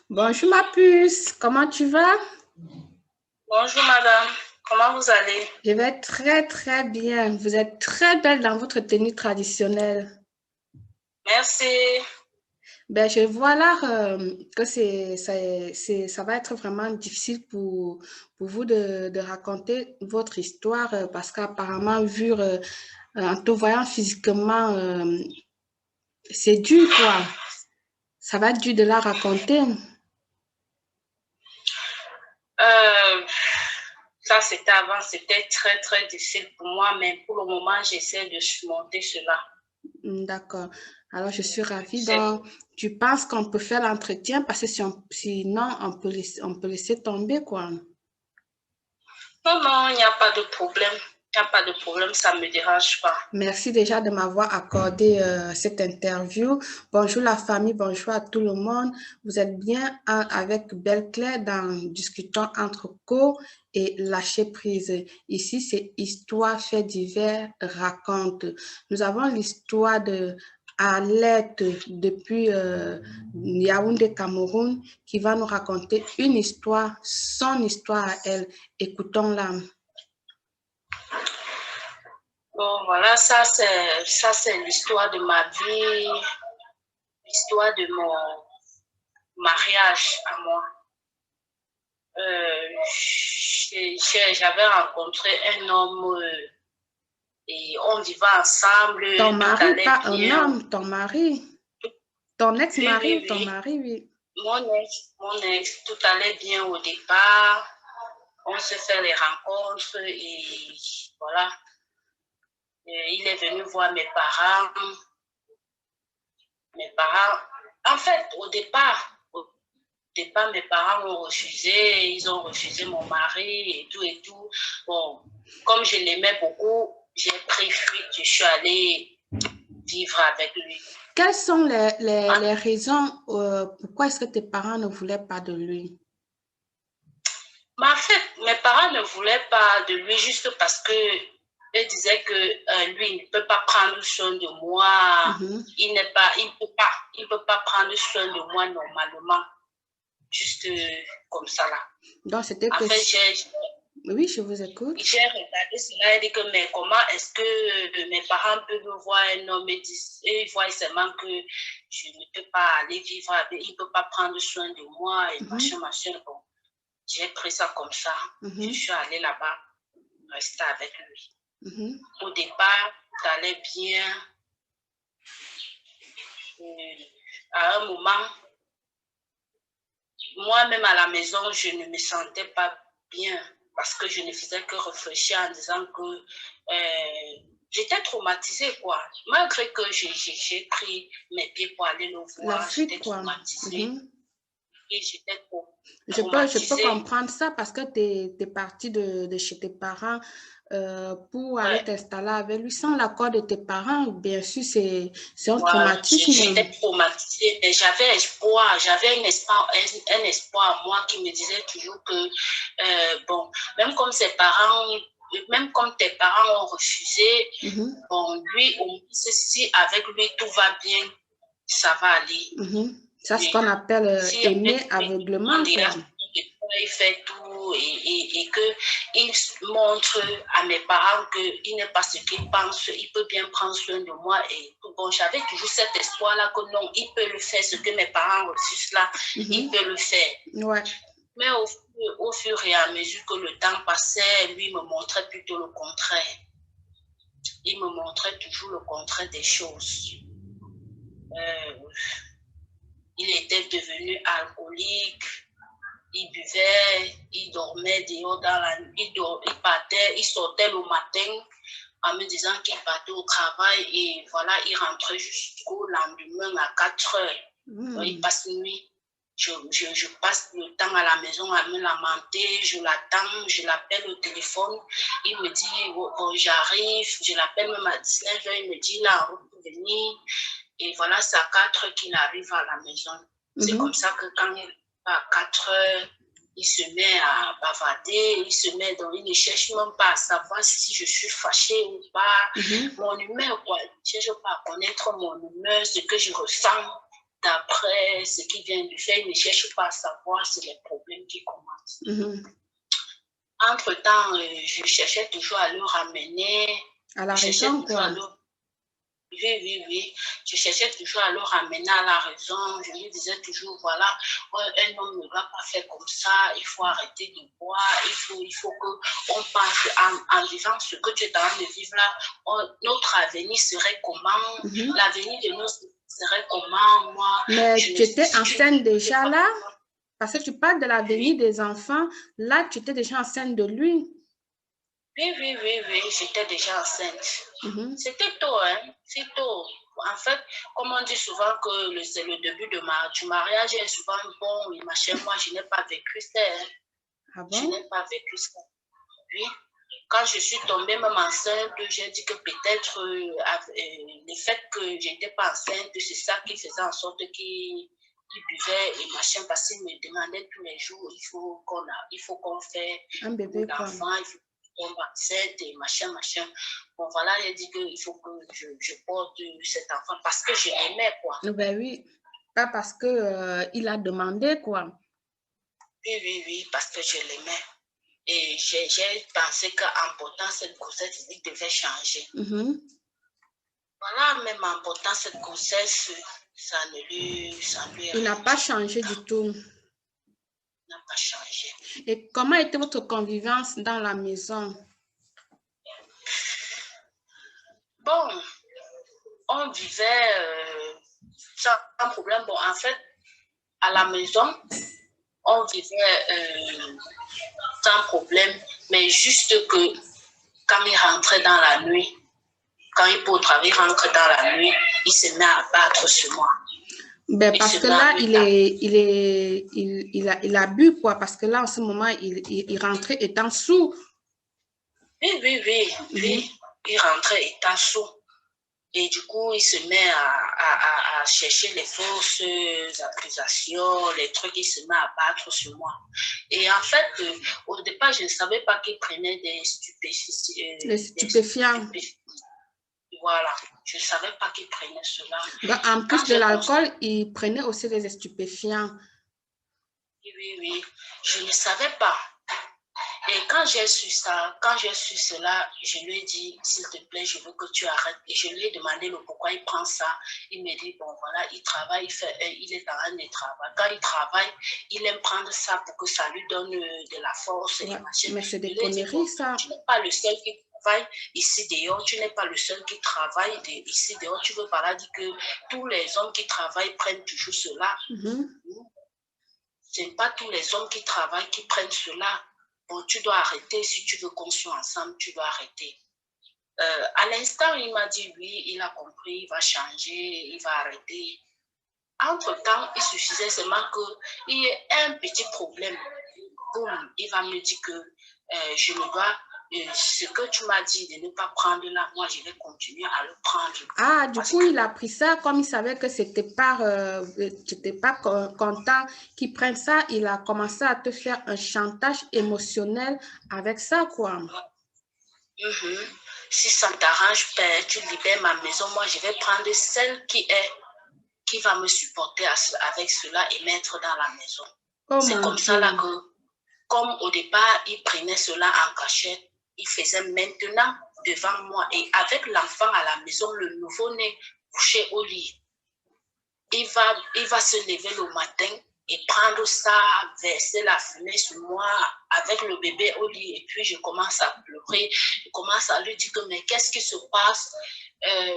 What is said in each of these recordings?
Bonjour ma puce, comment tu vas? Bonjour madame, comment vous allez? Je vais très bien. Vous êtes très belle dans votre tenue traditionnelle. Merci. Ben, je vois là que ça va être vraiment difficile pour vous de raconter votre histoire parce qu'apparemment, en te voyant physiquement, c'est dur quoi. Ça va être dur de la raconter. Euh, Ça c'était avant, c'était très difficile pour moi, mais pour le moment j'essaie de surmonter cela. D'accord. Alors, je suis ravie. C'est- Donc, tu penses qu'on peut faire l'entretien parce que sinon, on peut laisser tomber, quoi. Non, non, il n'y a pas de problème. Il n'y a pas de problème, ça ne me dérange pas. Merci déjà de m'avoir accordé cette interview. Bonjour la famille, bonjour à tout le monde. Vous êtes bien avec Belle Claire dans Discutons entre co et lâcher prise. Ici, c'est Histoire, fait divers, raconte. Nous avons l'histoire de Arlette depuis Yaoundé, Cameroun, qui va nous raconter une histoire, son histoire à elle. Écoutons-la. Bon, voilà, ça c'est l'histoire de ma vie, l'histoire de mon mariage à moi. J'avais rencontré un homme et on vivait ensemble, Ton tout mari, allait pas un bien. homme, ton mari. Ton Oui, ex-mari oui, ou ton oui. mari, oui. Mon ex, tout allait bien au départ. On se fait les rencontres et voilà. Il est venu voir mes parents. Mes parents, en fait, au départ, mes parents ont refusé. Ils ont refusé mon mari et tout et tout. Bon, comme je l'aimais beaucoup, j'ai pris fuite. Je suis allée vivre avec lui. Quelles sont Ah, les raisons pourquoi est-ce que tes parents ne voulaient pas de lui? mais en fait, mes parents ne voulaient pas de lui juste parce que eux disaient que lui il ne peut pas prendre soin de moi. Mhm. Il ne peut pas prendre soin de moi normalement, juste comme ça là. Donc, c'était En que... fait, Oui, je vous écoute. j'ai regardé cela et dit que mais comment est-ce que mes parents peuvent voir un homme et ils voient seulement que je ne peux pas aller vivre avec, il ne peut pas prendre soin de moi et Mhm. machin. Bon, j'ai pris ça comme ça. Je Mhm. suis allée là-bas, rester avec lui. Mhm. Au départ, ça allait bien. À un moment, moi-même à la maison, je ne me sentais pas bien parce que je ne faisais que réfléchir en disant que j'étais traumatisée, quoi. Malgré que j'ai pris mes pieds pour aller le La voir, fuite, j'étais quoi. traumatisée. Mhm. Et j'étais Je peux traumatisée. comprendre ça parce que tu es partie de chez tes parents pour aller Ouais. t'installer avec lui sans l'accord de tes parents. Bien sûr, c'est un Voilà, traumatisme. j'étais traumatisée, mais j'avais espoir, j'avais un espoir en moi qui me disait toujours que, bon, même comme ses parents, même comme tes parents ont refusé, Mhm. bon, lui, si avec lui tout va bien, ça va aller. Mhm. Ça, c'est ce Oui. qu'on appelle Si avec aimer lui, aveuglement, on quoi. dira il fait tout et qu'il montre à mes parents qu'il n'est pas ce qu'il pense, il peut bien prendre soin de moi. Et bon, j'avais toujours cet espoir-là que non, il peut le faire, ce que mes parents refusent là, il Mhm. peut le faire. Ouais. Mais au fur et à mesure que le temps passait, lui me montrait plutôt le contraire. Il me montrait toujours le contraire des choses. Euh, il était devenu alcoolique. Il buvait, il dormait dehors dans la nuit, il partait, il sortait le matin en me disant qu'il partait au travail et voilà, il rentrait jusqu'au lendemain à 4 heures. Donc, il passe une nuit. Je passe le temps à la maison à me lamenter, je l'attends, je l'appelle au téléphone, il me dit bon, j'arrive, je l'appelle même à 19 heures, il me dit là, on peut venir. Et voilà, c'est à 4 heures qu'il arrive à la maison. C'est comme Mhm. ça que quand il à 4 heures, il se met à bavarder, il ne cherche même pas à savoir si je suis fâchée ou pas. Mhm. Mon humeur, quoi. Il ne cherche pas à connaître mon humeur, ce que je ressens d'après ce qu'il vient de faire, il ne cherche pas à savoir c'est les problèmes qui commencent. Entre-temps, je cherchais toujours à le ramener. À la raison, quoi. Oui. Je cherchais toujours à le ramener à la raison. Je lui disais toujours, voilà, un homme ne va pas faire comme ça. Il faut arrêter de boire. Il faut qu'on pense en vivant ce que tu es en train de vivre là. Notre avenir serait comment? L'avenir de nous serait comment? Moi, mais tu étais enceinte déjà là? Parce que tu parles de l'avenir des enfants. Là, tu étais déjà enceinte de lui. Oui, j'étais déjà enceinte. C'était tôt, hein? C'est tôt. En fait, comme on dit souvent que c'est le début du mariage est souvent bon et machin, moi, je n'ai pas vécu ça. Hein? Ah bon? Je n'ai pas vécu ça. Oui. Quand je suis tombée même enceinte, j'ai dit que peut-être le fait que je n'étais pas enceinte, c'est ça qui faisait en sorte qu'il buvait et machin, parce qu'il me demandait tous les jours, il faut qu'on fasse un bébé, d'enfant, il faut qu'on enceinte et machin. Bon, voilà, il a dit qu'il faut que je porte cet enfant parce que je l'aimais, quoi. Ben oui, pas parce que il a demandé, quoi. Oui, parce que je l'aimais. Et j'ai pensé qu'en portant cette grossesse, il devait changer. Voilà, même en portant cette grossesse, ça lui il n'a pas changé du tout. Il n'a pas changé. Et comment était votre convivence dans la maison? Bon, on vivait sans problème. Bon, en fait, à la maison, on vivait sans problème, mais juste que quand il rentrait dans la nuit, quand il peut au travail, rentre dans la nuit, il se met à battre sur moi. Ben parce que là, il a bu, quoi, parce que là, en ce moment, il rentrait étant sourd. Oui. Il rentrait étant sourd. Et du coup, il se met à chercher les fausses accusations, les trucs, il se met à battre sur moi. Et en fait, au départ, je ne savais pas qu'il prenait des stupéfiants. Voilà, je ne savais pas qu'il prenait cela. Donc, en plus de l'alcool, il prenait aussi des stupéfiants. Oui, je ne savais pas. Et quand j'ai su cela, je lui ai dit, s'il te plaît, je veux que tu arrêtes. Et je lui ai demandé le pourquoi il prend ça. Il me dit, bon voilà, il travaille, il est en train de travailler. Quand il travaille, il aime prendre ça pour que ça lui donne de la force. Ouais, et mais c'est des conneries, ça. Tu n'es pas le seul qui travaille ici dehors, tu n'es pas le seul qui travaille ici dehors. Tu veux pas dire que tous les hommes qui travaillent prennent toujours cela. Ce n'est pas tous les hommes qui travaillent qui prennent cela. Bon, tu dois arrêter. Si tu veux qu'on soit ensemble, tu dois arrêter. À l'instant, il m'a dit, oui, il a compris, il va changer, il va arrêter. Entre-temps, il suffisait seulement qu'il y ait un petit problème. Boum, il va me dire que je ne dois... ce que tu m'as dit de ne pas prendre là, moi, je vais continuer à le prendre. Ah, du coup, il a pris ça comme il savait que c'était pas, tu n'étais pas content qu'il prenne ça. Il a commencé à te faire un chantage émotionnel avec ça, quoi. Si ça t'arrange, tu libères ma maison. Moi, je vais prendre celle qui va me supporter avec cela et mettre dans la maison. Oh, c'est comme ça là que, comme au départ, il prenait cela en cachette, il faisait maintenant devant moi et avec l'enfant à la maison, le nouveau-né couché au lit. Il va se lever le matin et prendre ça, verser la fumée sur moi avec le bébé au lit. Et puis, je commence à pleurer. Je commence à lui dire que, mais qu'est-ce qui se passe?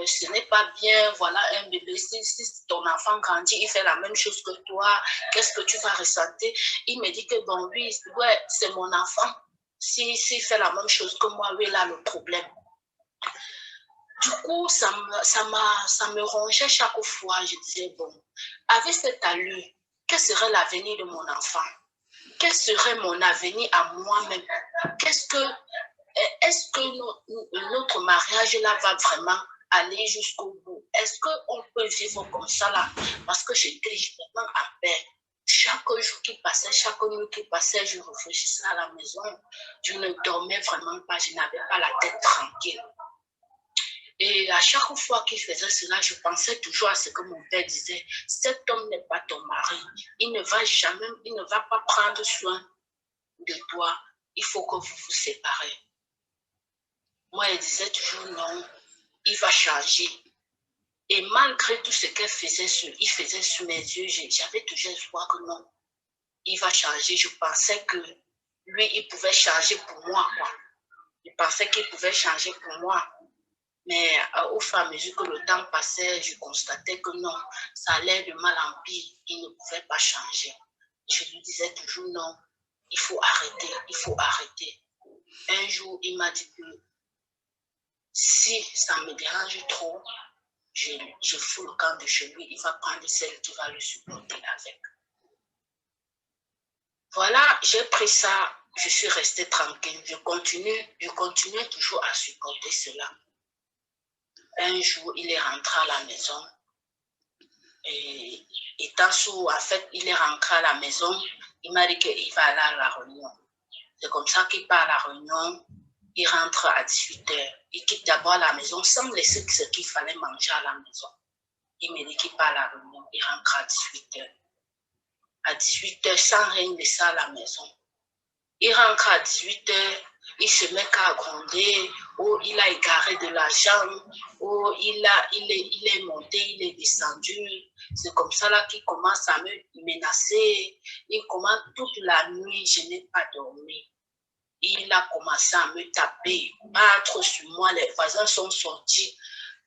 Ce n'est pas bien. Voilà un bébé. Si ton enfant grandit, il fait la même chose que toi. Qu'est-ce que tu vas ressentir? Il me dit que, bon, oui, ouais, c'est mon enfant. S'il fait la même chose que moi, oui, là, le problème. Du coup, ça me rongeait chaque fois. Je disais, bon, avec cette allure, quel serait l'avenir de mon enfant? Quel serait mon avenir à moi-même? Est-ce que notre mariage là va vraiment aller jusqu'au bout? Est-ce qu'on peut vivre comme ça là? Parce que j'étais vraiment en paix. Chaque jour qui passait, chaque nuit qui passait, je réfléchissais à la maison. Je ne dormais vraiment pas, je n'avais pas la tête tranquille. Et à chaque fois qu'il faisait cela, je pensais toujours à ce que mon père disait. Cet homme n'est pas ton mari. Il ne va jamais, il ne va pas prendre soin de toi. Il faut que vous vous séparez. Moi, elle disait toujours non, il va changer. Et malgré tout ce qu'elle faisait, il faisait sur mes yeux, j'avais toujours espoir que non, il va changer. Je pensais que lui, il pouvait changer pour moi, quoi. Je pensais qu'il pouvait changer pour moi. Mais au fur et à mesure que le temps passait, je constatais que non, ça allait de mal en pire. Il ne pouvait pas changer. Je lui disais toujours non, il faut arrêter, il faut arrêter. Un jour, il m'a dit que si ça me dérange trop, je fous le camp de chez lui, il va prendre celle qui va le supporter avec. Voilà, j'ai pris ça, je suis restée tranquille. Je continuais toujours à supporter cela. Un jour, il est rentré à la maison. Et étant sous, en fait, il est rentré à la maison. Il m'a dit qu'il va aller à la réunion. C'est comme ça qu'il part à la réunion. Il rentre à 18h. Il quitte d'abord la maison sans laisser ce qu'il fallait manger à la maison. Il me dit qu'il part à la réunion. Il rentre à 18h. À 18h, sans rien laisser à la maison. Il rentre à 18h. Il se met qu'à gronder, ou il a égaré de l'argent, ou il est monté, il est descendu. C'est comme ça là qu'il commence à me menacer. Il commence toute la nuit, je n'ai pas dormi. Il a commencé à me taper, battre sur moi. Les voisins sont sortis,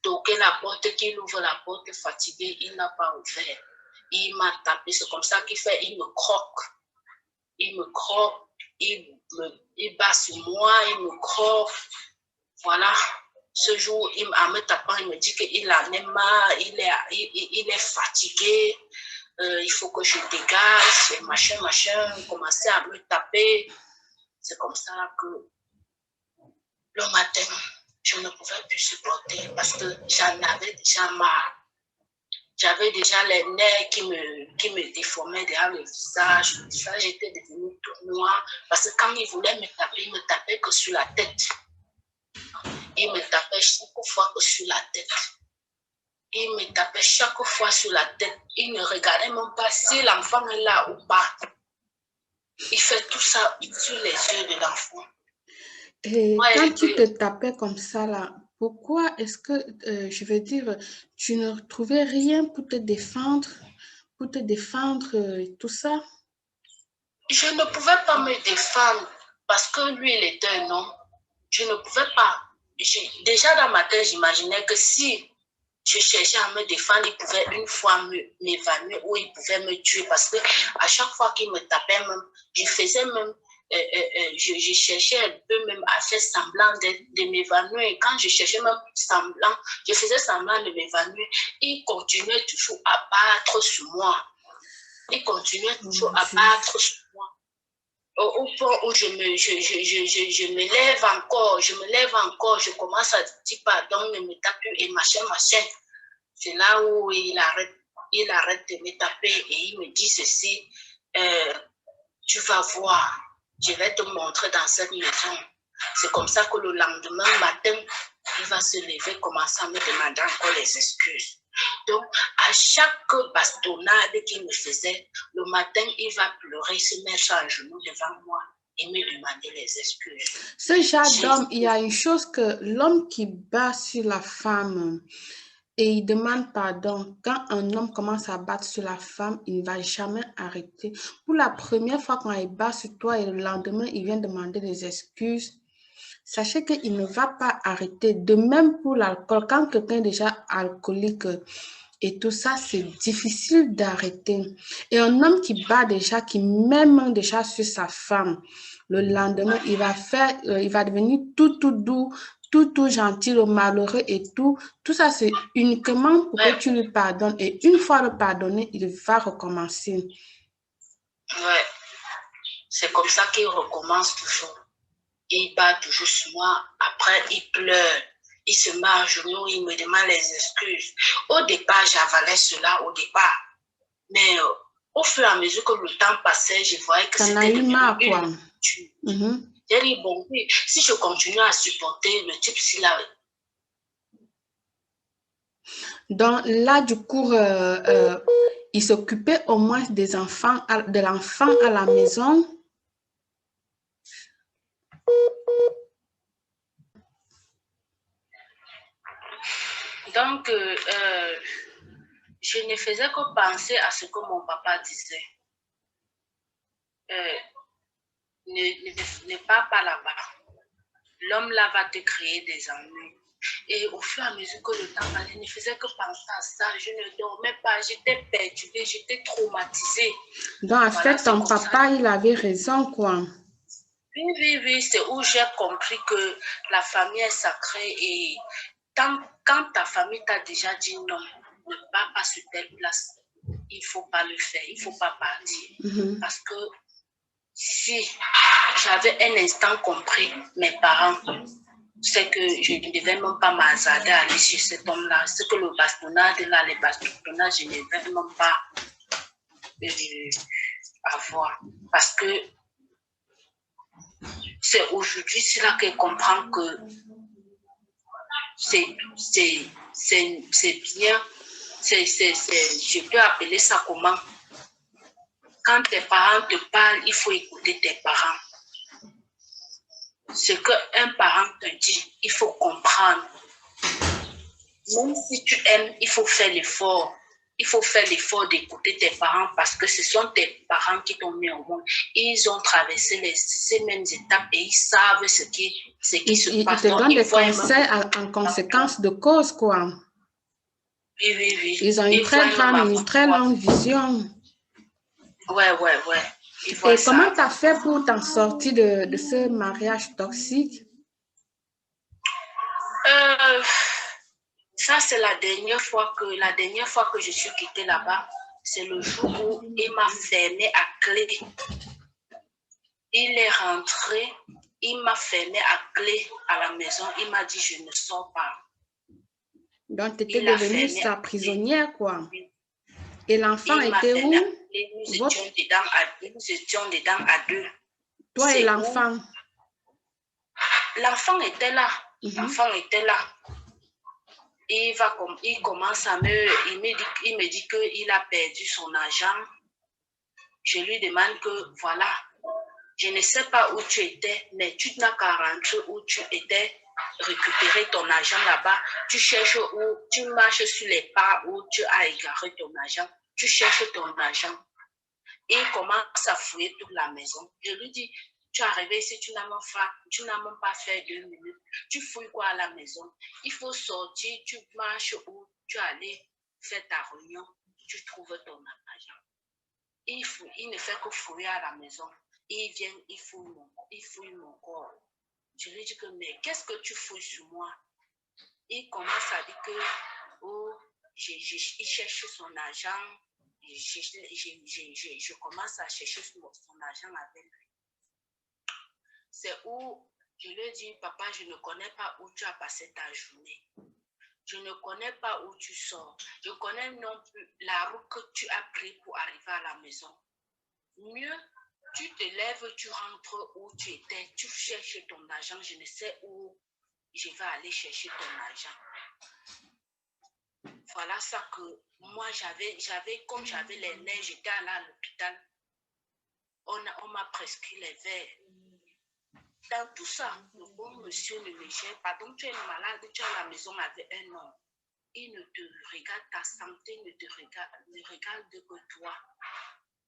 toquer la porte, qu'il ouvre la porte fatigué, il n'a pas ouvert. Il m'a tapé, c'est comme ça qu'il fait, il me croque. Il me croque, il bat sur moi, il me croque. Voilà. Ce jour, en me tapant, il me dit qu'il en est marre, il est fatigué, il faut que je dégage, machin, il commençait à me taper. C'est comme ça que le matin, je ne pouvais plus supporter parce que j'en avais déjà marre. J'avais déjà les nerfs qui me déformaient derrière le visage. Le visage était devenu tout noir parce que quand il voulait me taper, il ne me tapait que sur la tête. Il me tapait chaque fois que sur la tête. Il me tapait chaque fois sur la tête. Il ne regardait même pas si l'enfant est là ou pas. Il fait tout ça sur les yeux de l'enfant. Et quand tu te tapais comme ça, là, pourquoi est-ce que, je veux dire, tu ne trouvais rien pour te défendre, et tout ça? Je ne pouvais pas me défendre parce que lui, il était un homme. Je ne pouvais pas. Déjà dans ma tête, j'imaginais que si je cherchais à me défendre, il pouvait une fois m'évanouir ou il pouvait me tuer parce que à chaque fois qu'il me tapait, même, je faisais même, je cherchais un peu même à faire semblant de m'évanouir. Quand je cherchais même semblant, je faisais semblant de m'évanouir, il continuait toujours à battre sur moi. Il continuait toujours à battre sur moi. Au point où je me lève encore, je commence à dire pardon, ne me tape plus et machin. C'est là où il arrête de me taper et il me dit ceci, tu vas voir, je vais te montrer dans cette maison. C'est comme ça que le lendemain matin, il va se lever, commencer à me demander encore les excuses. Donc, à chaque bastonnade qu'il me faisait, le matin, il va pleurer, se mettre à genoux devant moi et me demander les excuses. Ce genre d'homme, il y a une chose que l'homme qui bat sur la femme et il demande pardon, quand un homme commence à battre sur la femme, il ne va jamais arrêter. Pour la première fois quand il bat sur toi et le lendemain, il vient demander des excuses, sachez qu'il ne va pas arrêter. De même pour l'alcool, quand quelqu'un est déjà alcoolique et tout ça, c'est difficile d'arrêter. Et un homme qui bat déjà, qui même déjà sur sa femme, le lendemain, il va devenir tout doux, tout gentil, le malheureux et tout. Tout ça, c'est uniquement pour que tu lui pardonnes. Et une fois le pardonné, il va recommencer. Ouais, c'est comme ça qu'il recommence toujours. Il bat toujours sur moi. Après, il pleure. Il se met à genoux, il me demande les excuses. Au départ, j'avalais cela au départ. Mais au fur et à mesure que le temps passait, je voyais que c'était devenu une habitude. J'ai dit, bon, oui, si je continue à supporter le type, s'il a Donc là, du coup, il s'occupait au moins des enfants, de l'enfant à la maison. Donc, je ne faisais que penser à ce que mon papa disait. Ne pars pas là-bas. L'homme là va te créer des ennuis. Et au fur et à mesure que le temps allait, je ne faisais que penser à ça. Je ne dormais pas, j'étais perturbée, j'étais traumatisée. Donc, en fait, ton papa, il avait raison, quoi. Oui, c'est où j'ai compris que la famille est sacrée et quand ta famille t'a déjà dit non, ne pars pas sur telle place, il ne faut pas le faire, il ne faut pas partir. Parce que si j'avais un instant compris mes parents, c'est que je ne devais même pas m'hasarder à aller chez cet homme-là. C'est que le bastonnage, là, les bastonnages, je ne devais même pas avoir. Parce que c'est aujourd'hui cela que je comprends que c'est bien. Je peux appeler ça comment? Quand tes parents te parlent, il faut écouter tes parents. Ce qu'un parent te dit, il faut comprendre. Même si tu aimes, il faut faire l'effort. Il faut faire l'effort d'écouter tes parents parce que ce sont tes parents qui t'ont mis au monde. Ils ont traversé ces mêmes étapes et ils savent ce qui se passe. Ils te donnent des conseils en conséquence de cause, quoi. Oui. Ils ont une très longue vision. Ouais. Et comment tu as fait pour t'en sortir de ce mariage toxique? Ça, c'est la dernière fois que je suis quittée là-bas. C'est le jour où il m'a fermé à clé. Il est rentré, il m'a fermé à clé à la maison. Il m'a dit, je ne sors pas. Donc, tu étais devenue sa prisonnière, quoi. Et l'enfant était où? Nous étions dedans à deux. Toi et l'enfant? L'enfant était là. L'enfant était là. Il commence à il me dit qu'il a perdu son argent. Je lui demande que, voilà, je ne sais pas où tu étais, mais tu n'as qu'à rentrer où tu étais, récupérer ton argent là-bas. Tu cherches où, tu marches sur les pas où tu as égaré ton argent. Tu cherches ton argent. Et il commence à fouiller toute la maison. Je lui dis, tu es arrivé ici, tu n'as même pas fait 2 minutes. Tu fouilles quoi à la maison? Il faut sortir, tu marches où tu es allé faire ta réunion, tu trouves ton argent. Il ne fait que fouiller à la maison. Il vient, il fouille mon corps. Je lui dis que, mais qu'est-ce que tu fouilles sur moi? Il commence à dire que, il cherche son argent. Je commence à chercher son argent avec lui. C'est où je lui dis, papa, je ne connais pas où tu as passé ta journée. Je ne connais pas où tu sors. Je connais non plus la route que tu as prise pour arriver à la maison. Mieux, tu te lèves, tu rentres où tu étais, tu cherches ton argent. Je ne sais où je vais aller chercher ton argent. Voilà ça que moi, comme j'avais les nerfs, j'étais allée à l'hôpital. On m'a prescrit les verres. Dans tout ça, le bon monsieur ne me gère pas. Donc, tu es malade, tu es à la maison avec un homme. Il ne te regarde, ta santé ne regarde que toi.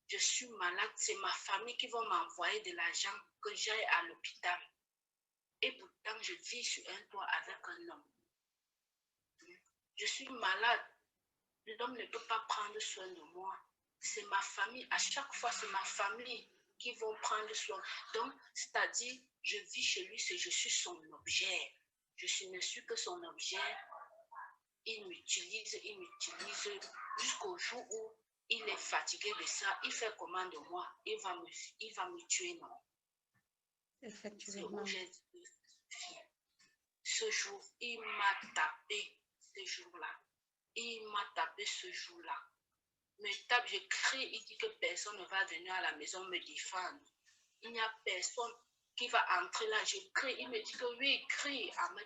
Je suis malade, c'est ma famille qui va m'envoyer de l'argent que j'aille à l'hôpital. Et pourtant, je vis sur un toit avec un homme. Je suis malade. L'homme ne peut pas prendre soin de moi. C'est ma famille. À chaque fois, c'est ma famille qui vont prendre soin. Donc, c'est-à-dire, je vis chez lui, je suis son objet. Je ne suis que son objet. Il m'utilise jusqu'au jour où il est fatigué de ça. Il fait comment de moi? Il va me tuer, non? Effectivement. Ce jour, il m'a tapé ce jour-là. Il m'a tapé ce jour-là. Me tape, je crie, il dit que personne ne va venir à la maison me défendre. Il n'y a personne qui va entrer là. Je crie, il me dit que oui, il crie en me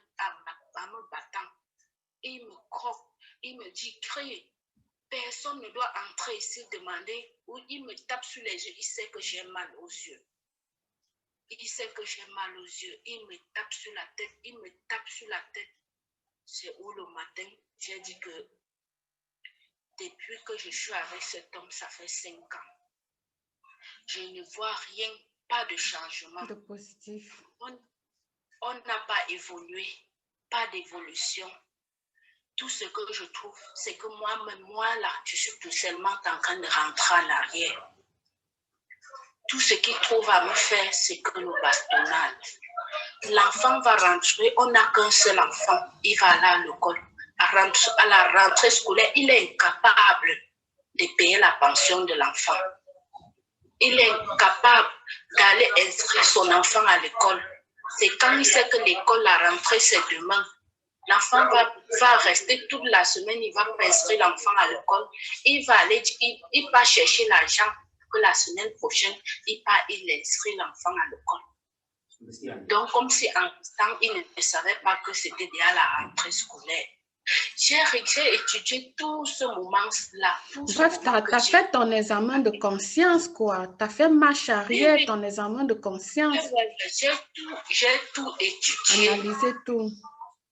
battant. Il me croque. Il me dit, crie. Personne ne doit entrer ici demander, ou il me tape sur les yeux, il sait que j'ai mal aux yeux. Il sait que j'ai mal aux yeux, il me tape sur la tête, il me tape sur la tête. C'est où le matin, j'ai dit que depuis que je suis avec cet homme, ça fait 5 ans. Je ne vois rien, pas de changement. De positif. On n'a pas évolué, pas d'évolution. Tout ce que je trouve, c'est que moi là, je suis tout seulement en train de rentrer en arrière. Tout ce qu'il trouve à me faire, c'est que le bastonnade. L'enfant va rentrer, on n'a qu'un seul enfant, il va aller à l'école. À la rentrée scolaire, il est incapable de payer la pension de l'enfant. Il est incapable d'aller inscrire son enfant à l'école. C'est quand il sait que l'école, la rentrée, c'est demain. L'enfant va rester toute la semaine, il va pas inscrire l'enfant à l'école. Il va aller, il va chercher l'argent que la semaine prochaine, il inscrit l'enfant à l'école. Donc, comme si en temps, il ne savait pas que c'était déjà la rentrée scolaire. J'ai étudié tout ce moment-là. Bref, tu as fait ton examen de conscience, quoi. Tu as fait marche arrière, oui. Ton examen de conscience. J'ai tout étudié. Analysé tout.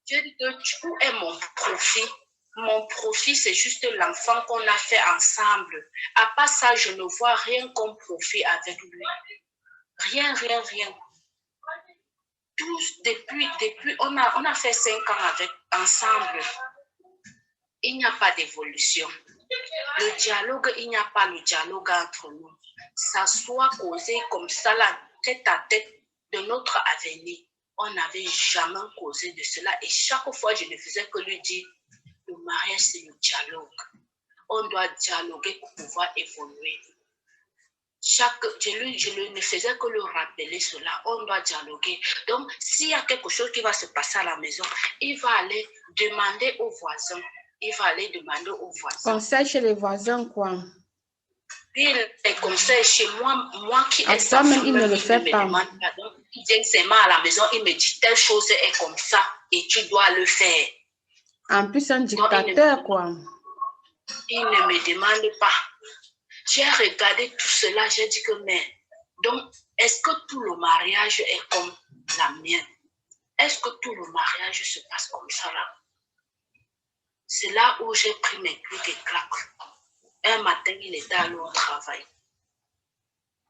J'ai dit que où est mon profit? Mon profit, c'est juste l'enfant qu'on a fait ensemble. À part ça, je ne vois rien comme profit avec lui. Rien. Tous, depuis on a fait 5 ans ensemble. Il n'y a pas d'évolution. Le dialogue, il n'y a pas le dialogue entre nous. Ça soit causé comme ça, là, tête à tête de notre avenir. On n'avait jamais causé de cela. Et chaque fois, je ne faisais que lui dire, le mariage, c'est le dialogue. On doit dialoguer pour pouvoir évoluer. Je ne faisais que le rappeler cela. On doit dialoguer. Donc, s'il y a quelque chose qui va se passer à la maison, il va aller demander aux voisins. Conseil chez les voisins, quoi. Puis les conseils chez moi qui est sa femme, il ne le fait pas. Il vient seulement à la maison, il me dit telle chose est comme ça et tu dois le faire. En plus, un dictateur, quoi. Il ne me demande pas. J'ai regardé tout cela, j'ai dit que mais, donc, est-ce que tout le mariage est comme la mienne? Est-ce que tout le mariage se passe comme ça là? C'est là où j'ai pris mes clics et claques. Un matin, il était allé au travail.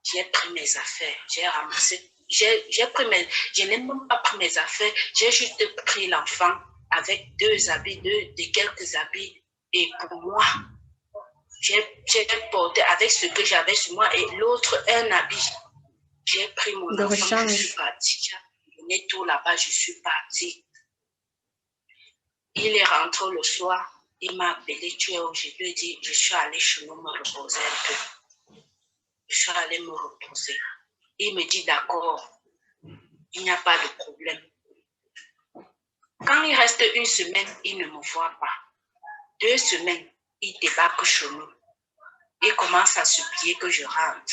J'ai pris mes affaires, j'ai ramassé, je n'ai même pas pris mes affaires, j'ai juste pris l'enfant avec 2 habits, de quelques habits. Et pour moi, j'ai porté avec ce que j'avais sur moi et l'autre un habit. J'ai pris mon enfant, je suis partie. On est tout là-bas, je suis partie. Il est rentré le soir, il m'a appelé, tu es où? Je lui ai dit, je suis allée chez nous me reposer un peu. Je suis allée me reposer. Il me dit, d'accord, il n'y a pas de problème. Quand il reste 1 semaine, il ne me voit pas. 2 semaines, il débarque chez nous. Il commence à supplier que je rentre.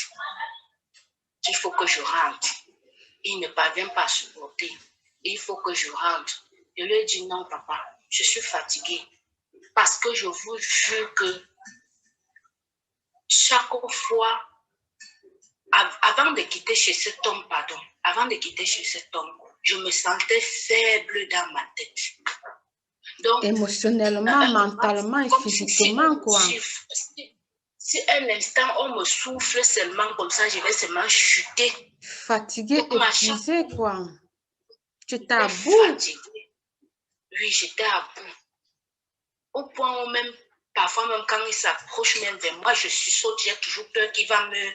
Il faut que je rentre. Il ne parvient pas à supporter. Il faut que je rentre. Je lui ai dit, non, papa, je suis fatiguée. Parce que je vous jure que chaque fois, avant de quitter chez cet homme, je me sentais faible dans ma tête. Donc, émotionnellement, mentalement et physiquement, quoi. Si un instant on me souffle seulement comme ça, je vais seulement chuter. Fatigué, épuisé, quoi. Tu étais à bout. Oui, j'étais à bout. Au point où même, parfois même quand il s'approche même vers moi, je saute, j'ai toujours peur qu'il va me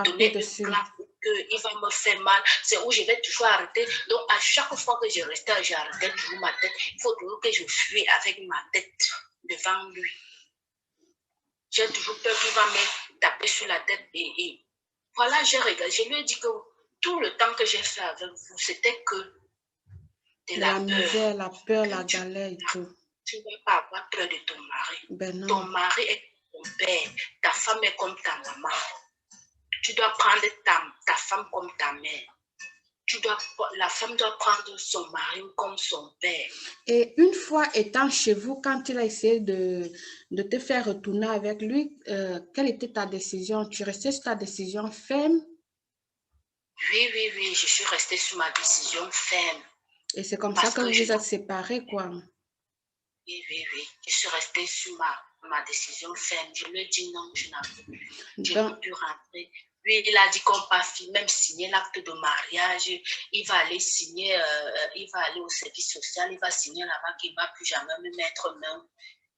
donner une claque, qu'il va me faire mal. C'est où je vais toujours arrêter. Donc, à chaque fois que je restais, j'arrêtais toujours ma tête. Il faut toujours que je fuis avec ma tête devant lui. J'ai toujours peur qu'il va me taper sur la tête. Et voilà, j'ai regardé. Je lui ai dit que tout le temps que j'ai fait avec vous, c'était que de la peur. Misère, la peur, la galère et tout. Tu ne vas pas avoir peur de ton mari. Ben non. Ton mari est ton père. Ta femme est comme ta maman. Tu dois prendre ta femme comme ta mère. la femme doit prendre son mari comme son père. Et une fois étant chez vous, quand il a essayé de te faire retourner avec lui, quelle était ta décision? Tu restais sur ta décision ferme? Oui, oui, oui, je suis restée sur ma décision ferme. Et c'est comme ça que vous vous êtes séparés, quoi. Oui, oui, oui. Je suis restée sur ma décision ferme. Je lui ai dit non, je n'en peux plus. Je ne peux plus rentrer. Lui, il a dit qu'on va même signer l'acte de mariage. Il va aller signer, il va aller au service social, il va signer là-bas qu'il ne va plus jamais me mettre main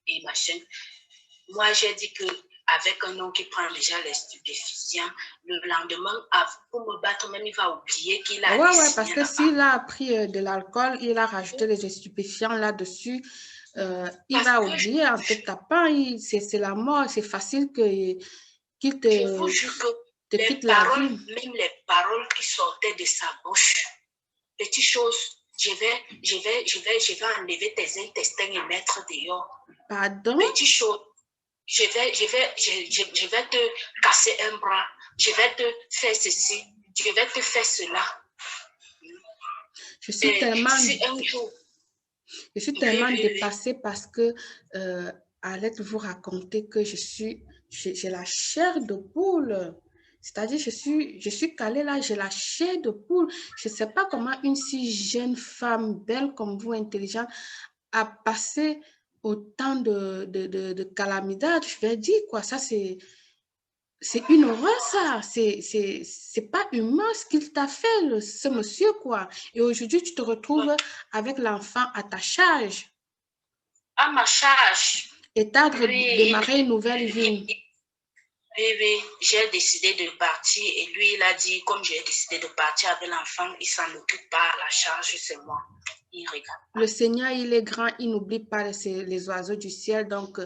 et machin. Moi, j'ai dit que avec un homme qui prend déjà les stupéfiants, le lendemain, pour me battre, même il va oublier qu'il a ouais, parce que s'il a pris de l'alcool, il a rajouté les stupéfiants là-dessus, il va oublier en te tapant, c'est la mort, c'est facile qu'il te, je vous jure que te quitte la vie. Même les paroles qui sortaient de sa bouche, petites choses, je vais enlever tes intestins et mettre dehors. Pardon? Petites choses. Je vais te casser un bras, je vais te faire ceci, je vais te faire cela. Je suis tellement dépassée parce que Alette vous raconter que j'ai la chair de poule. C'est-à-dire, je suis calée là, j'ai la chair de poule. Je ne sais pas comment une si jeune femme, belle comme vous, intelligente, a passé autant de calamidades. Je vais dire, quoi, ça c'est une horreur, ça. C'est pas humain ce qu'il t'a fait, ce monsieur, quoi. Et aujourd'hui, tu te retrouves avec l'enfant à ta charge. À ma charge. Et t'as démarré une nouvelle vie. Oui, j'ai décidé de partir et lui, il a dit, comme j'ai décidé de partir avec l'enfant, il s'en occupe pas, la charge, c'est moi. Il regarde. Le Seigneur, il est grand, il n'oublie pas les oiseaux du ciel. Donc,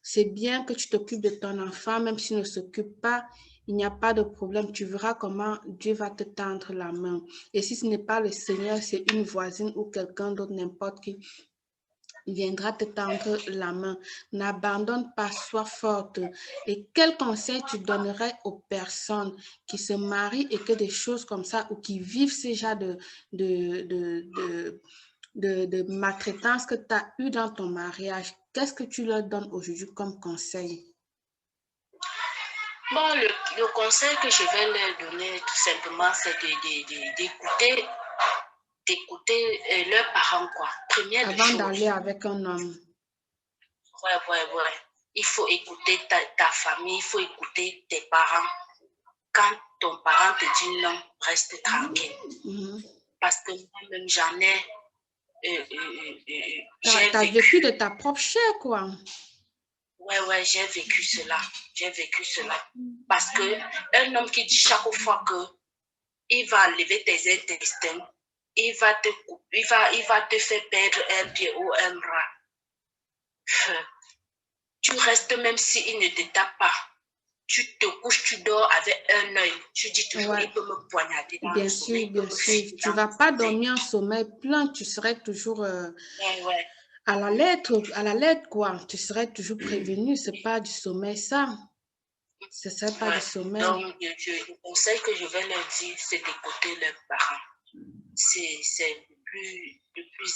c'est bien que tu t'occupes de ton enfant, même s'il ne s'occupe pas, il n'y a pas de problème. Tu verras comment Dieu va te tendre la main. Et si ce n'est pas le Seigneur, c'est une voisine ou quelqu'un d'autre, n'importe qui, viendra te tendre la main. N'abandonne pas, sois forte. Et quel conseil tu donnerais aux personnes qui se marient et que des choses comme ça, ou qui vivent ce genre de maltraitance que tu as eu dans ton mariage? Qu'est-ce que tu leur donnes aujourd'hui comme conseil? Bon, le conseil que je vais leur donner, tout simplement, c'est d'écouter leurs parents, quoi. Première Avant d'aller avec un homme. Ouais. Il faut écouter ta famille, il faut écouter tes parents. Quand ton parent te dit non, reste tranquille. Parce que moi-même, j'en ai... tu as vécu de ta propre chair, quoi. Ouais, j'ai vécu cela. Parce que un homme qui dit chaque fois que il va enlever tes intestins, il va te faire perdre un pied ou un bras. Tu restes même s'il ne te tape pas. Tu te couches, tu dors avec un œil. Tu dis toujours, il peut me poignarder dans le sommeil. Bien sûr. Tu ne vas pas dormir en sommeil plein, tu serais toujours à la lettre, quoi. Tu serais toujours prévenu, ce n'est pas du sommeil, ça. Ce ne serait pas du sommeil. Donc, le conseil que je vais leur dire, c'est d'écouter leurs parents. C'est le plus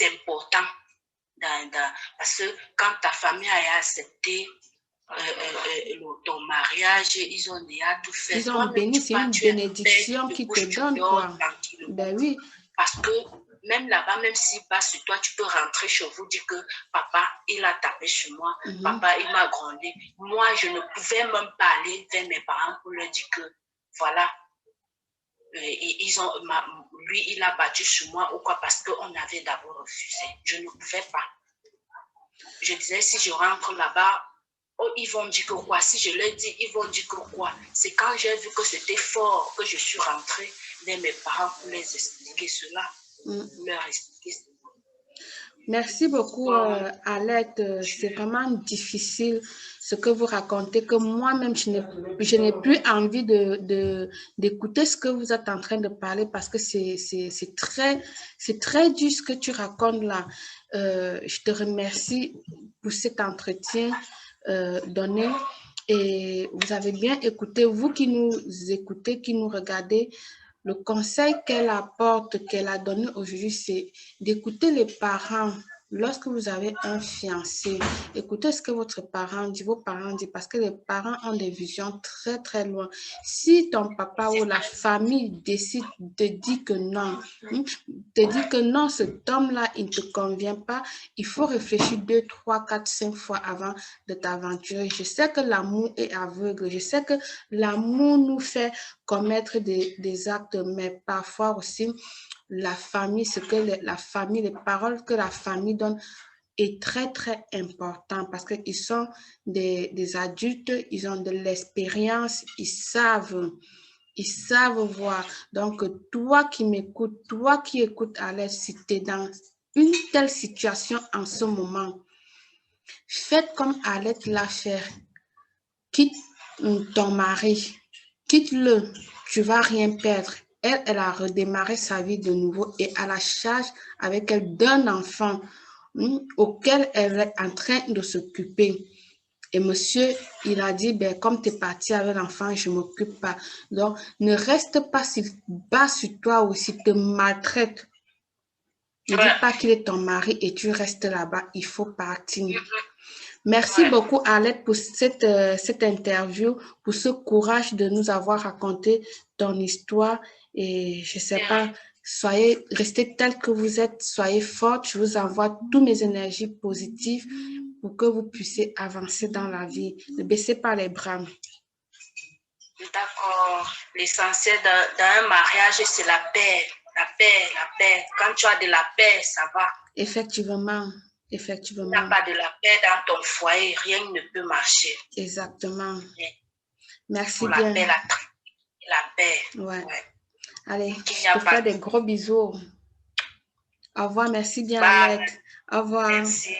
important. Parce que quand ta famille a accepté ton mariage, ils ont déjà tout fait. Ils ont béni, c'est une bénédiction qui te donne, quoi. Ben oui. Parce que même là-bas, même s'il passe sur toi, tu peux rentrer chez vous, dire que papa, il a tapé sur moi, papa, il m'a grondé. Moi, je ne pouvais même pas aller vers mes parents pour leur dire que, voilà, lui, il a battu sur moi ou quoi, parce qu'on avait d'abord refusé. Je ne pouvais pas. Je disais, si je rentre là-bas, oh, ils vont dire que quoi? Si je leur dis, ils vont dire que quoi? C'est quand j'ai vu que c'était fort que je suis rentrée vers mes parents pour les expliquer cela. Leur expliquer cela. Merci beaucoup, Alette. C'est vraiment difficile ce que vous racontez, que moi-même, je n'ai plus envie d'écouter ce que vous êtes en train de parler parce que c'est très dur ce que tu racontes là. Je te remercie pour cet entretien donné et vous avez bien écouté. Vous qui nous écoutez, qui nous regardez, Le conseil qu'elle apporte, qu'elle a donné aujourd'hui, c'est d'écouter les parents. Lorsque vous avez un fiancé, écoutez ce que votre parent dit, vos parents disent, parce que les parents ont des visions très, très loin. Si ton papa ou la famille décide de dire que non, te dit que non, cet homme-là, il ne te convient pas, il faut réfléchir 2, 3, 4, 5 fois avant de t'aventurer. Je sais que l'amour est aveugle, je sais que l'amour nous fait commettre des actes, mais parfois aussi, la famille, la famille, les paroles que la famille donne est très, très important parce qu'ils sont des adultes, ils ont de l'expérience, ils savent voir. Donc, toi qui m'écoutes, toi qui écoutes Alex, si tu es dans une telle situation en ce moment, faites comme Alex l'a fait. Quitte ton mari, quitte-le, tu vas rien perdre. Elle a redémarré sa vie de nouveau et à la charge avec elle d'un enfant auquel elle est en train de s'occuper. Et monsieur, il a dit, ben, comme tu es parti avec l'enfant, je ne m'occupe pas. Donc, ne reste pas bas sur toi ou s'il te maltraite. Ne dis pas qu'il est ton mari et tu restes là-bas. Il faut partir. Merci beaucoup, Alette, pour cette interview, pour ce courage de nous avoir raconté ton histoire. Et je ne sais pas, restez tel que vous êtes, soyez forte. Je vous envoie toutes mes énergies positives pour que vous puissiez avancer dans la vie. Ne baissez pas les bras. D'accord. L'essentiel d'un mariage, c'est la paix. La paix, la paix. Quand tu as de la paix, ça va. Effectivement. Effectivement. Si tu n'as pas de la paix dans ton foyer, rien ne peut marcher. Exactement. Merci pour bien. La paix. Ouais. Allez, je te fais des gros bisous. Au revoir, merci bien, Alette. Au revoir. Merci.